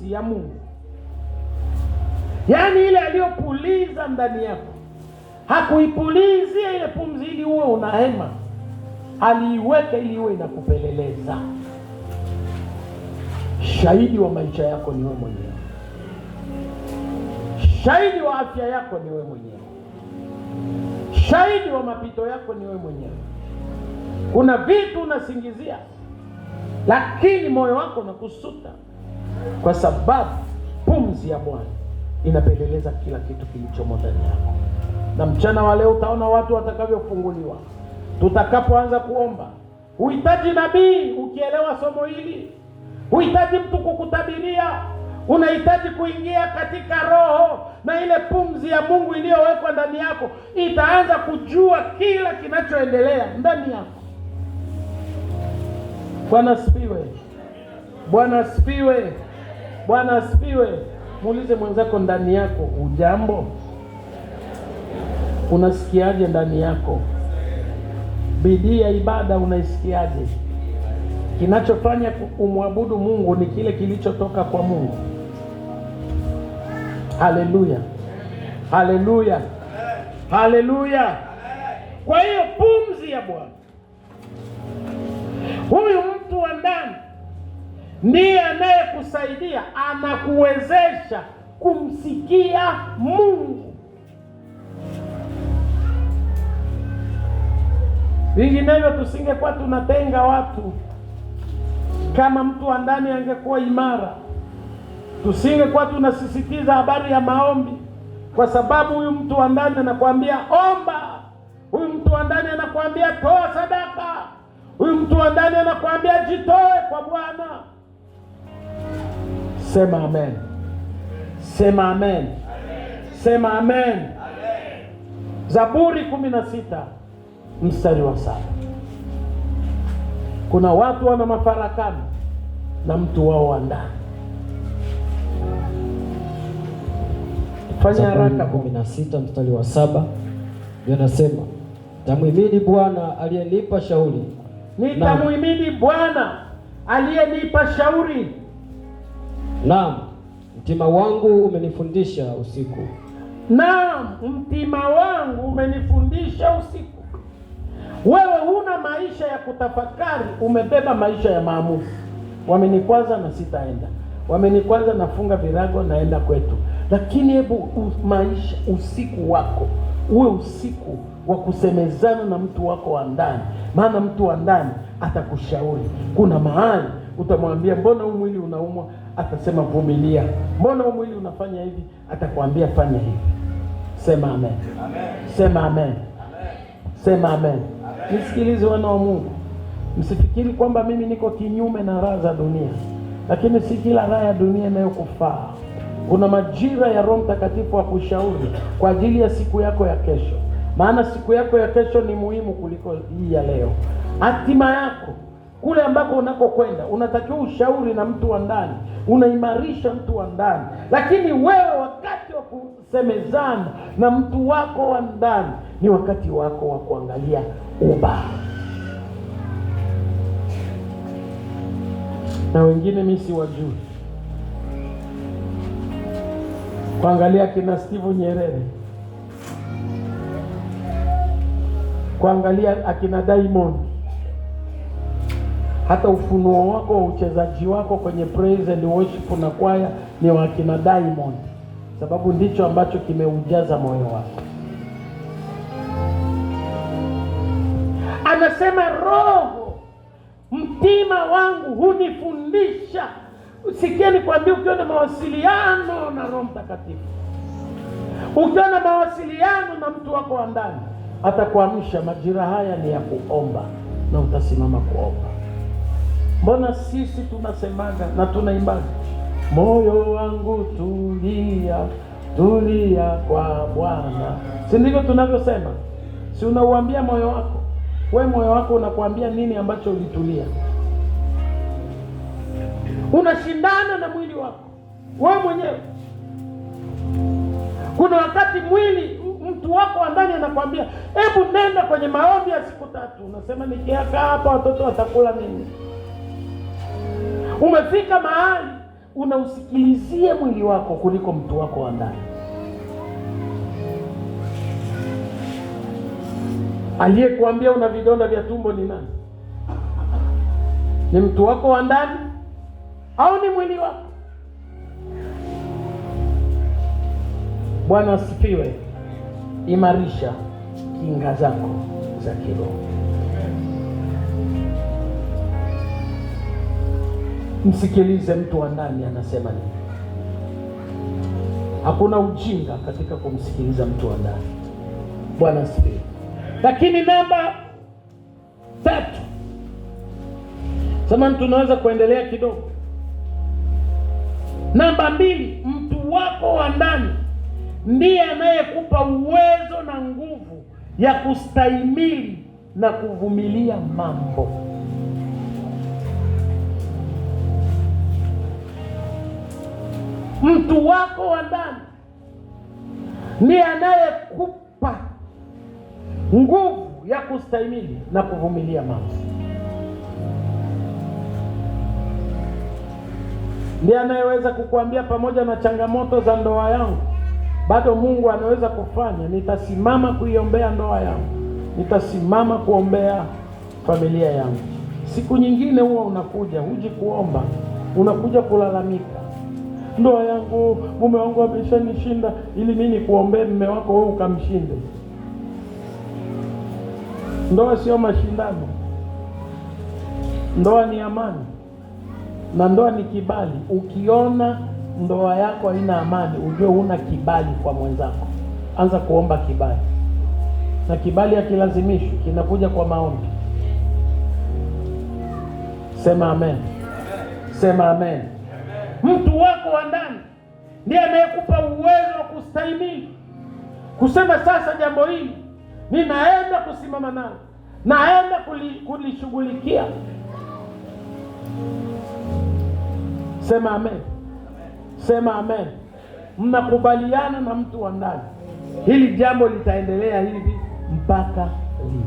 pumzi ya Mungu, yaani ile aliyopuliza ndani yako. Hakuipulizia ile pumzi ili uwe unahema, aliiweka ili uwe inakupeleleza. Shahidi wa maisha yako ni wewe mwenyewe. Shahidi wa afya yako ni wewe mwenyewe. Shahidi wa mapito yako ni wewe mwenyewe. Kuna vitu unasingizia, lakini moyo wako unakusuta, kwa sababu pumzi ya Bwana inapeleleza kila kitu kilichomo ndani yako. Na mchana wa leo utaona watu watakavyofunguliwa tutakapoanza kuomba. Huhitaji nabii ukielewa somo hili. Huhitaji mtu kukutabiria. Unahitaji kuingia katika roho, na ile pumzi ya Mungu iliyowekwa ndani yako itaanza kujua kila kinachoendelea ndani yako. Bwana asifiwe. Bwana asifiwe. Bwana asifiwe. Muulize mwenzako, ndani yako ujambo? Unasikiaje ndani yako? Bidii ya ibada unaisikiaje? Kinachofanya umwabudu Mungu ni kile kilichotoka kwa Mungu. Haleluya, haleluya, haleluya. Kwa hiyo pumzi ya Bwana, huyu mtu wa ndani ndiye anayekusaidia, anakuwezesha kumsikia Mungu. Vinginevyo tusingekuwa tunatenga watu. Kama mtu wa ndani angekuwa imara, tusingekuwa tunasisitiza habari ya maombi, kwa sababu huyu mtu wa ndani anakuambia omba. Huyu mtu wa ndani anakuambia toa sadaka. Huyu mtu wa ndani anakuambia jitoe kwa Bwana. Sema amen. Sema amen. Sema amen. Zaburi 16 mstari wa 7. Kuna watu wana mafarakano na mtu wao wa ndani. Fanya haraka. 16 mstari wa 7 yanasema, nitamhimidi Bwana aliyenipa shauri. Nitamhimidi Bwana aliyenipa shauri. Naam, mtima wangu umenifundisha usiku. Naam, mtima wangu umenifundisha usiku. Wewe huna maisha ya kutafakari, umebeba maisha ya maamuzi. Wamenikwaza na sitaenda. Wamenikwaza nafunga virago naenda kwetu. Lakini hebu maisha usiku wako uwe usiku wa kusemezana na mtu wako wa ndani. Maana mtu wa ndani atakushauri. Kuna mahali utamwambia mbona huu mwili unaumwa, atasema vumilia. Mbona huu mwili unafanya hivi, atakwambia fanya hivi. Sema amen. Amen. Sema amen. Amen. Sema amen. Nisikilize wana wa Mungu. Msifikiri kwamba mimi niko kinyume na raha za dunia. Lakini si kila raha ya dunia inayokufaa. Kuna majira ya Roho Mtakatifu wa kushauri kwa ajili ya siku yako ya kesho. Maana siku yako ya kesho ni muhimu kuliko hii ya leo. Hatima yako kule ambako unakokwenda, unatakiwa ushauri na mtu wa ndani. Unaimarisha mtu wa ndani. Lakini wewe wakati wa kusemezana na mtu wako wa ndani ni wakati wako wa kuangalia ubaya. Na wengine mimi siwajui. Kuangalia kina Steve Nyerere, kuangalia akina Diamond, hata ufunuo wako wa uchezaji wako kwenye praise and worship na kwaya ni wa akina Diamond, sababu ndicho ambacho kimeujaza moyo wako. Anasema roho, mtima wangu hunifundisha. Sikieni kwambia, ukiwa na mawasiliano na Roho Mtakatifu, ukiwa na mawasiliano na mtu wako wa ndani, atakuamsha. Majira haya ni ya kuomba na utasimama kuomba. Mbona sisi tunasemaga na tunaimbaga, moyo wangu tulia, tulia kwa Bwana? Si ndivyo tunavyosema? Si unauambia moyo wako? Wewe moyo wako unakuambia nini ambacho ulitulia? Unashindana na mwili wako wewe mwenyewe. Kuna wakati mwili mtu wako wa ndani anakuambia hebu nenda kwenye maombi ya siku 3. Unasema nikiaka hapa watoto watakula nini? Umefika mahali unausikilizie mwili wako kuliko mtu wako wa ndani. Aliyekuambia una vidonda vya tumbo ni nani? Ni mtu wako wa ndani au ni mwili wako? Bwana asifiwe. Imarisha kinga zako za kiroho. Msikilize mtu wa ndani anasema nini. Hakuna ujinga katika kumsikiliza mtu wa ndani. Bwana asifiwe. Lakini namba 3, sema tunaweza kuendelea kidogo. Namba 2, mtu wako wa ndani ndiye anayekupa uwezo na nguvu ya kustahimili na kuvumilia mambo. Mtu wako wa ndani ndiye anayekupa nguvu ya kustahimili na kuvumilia mambo. Ndiye anayeweza kukuambia pamoja na changamoto za ndoa yangu, bado Mungu anaweza kufanya. Nitasimama kuiombea ndoa yangu, nitasimama kuombea familia yangu. Siku nyingine huwa unakuja, huji kuomba, unakuja kulalamika, ndoa yangu, mume wangu ameshanishinda, ili mimi nikuombee mume wako wewe ukamshinde. Ndoa sio mashindano. Ndoa ni amani. Na ndoa ni kibali. Ukiona ndoa yako haina amani, ujue huna kibali kwa mwenzako. Anza kuomba kibali. Na kibali hakilazimishwi, kinakuja kwa maombi. Sema amen. Sema amen. Mtu wako wa ndani ndiye anayekupa uwezo wa kustahimili. Kusema sasa jambo hili ninaenda kusimama nalo, naenda kulishughulikia. Sema amen. Sema amen. Mnakubaliana na mtu wa ndani, hili jambo litaendelea hivi mpaka lini?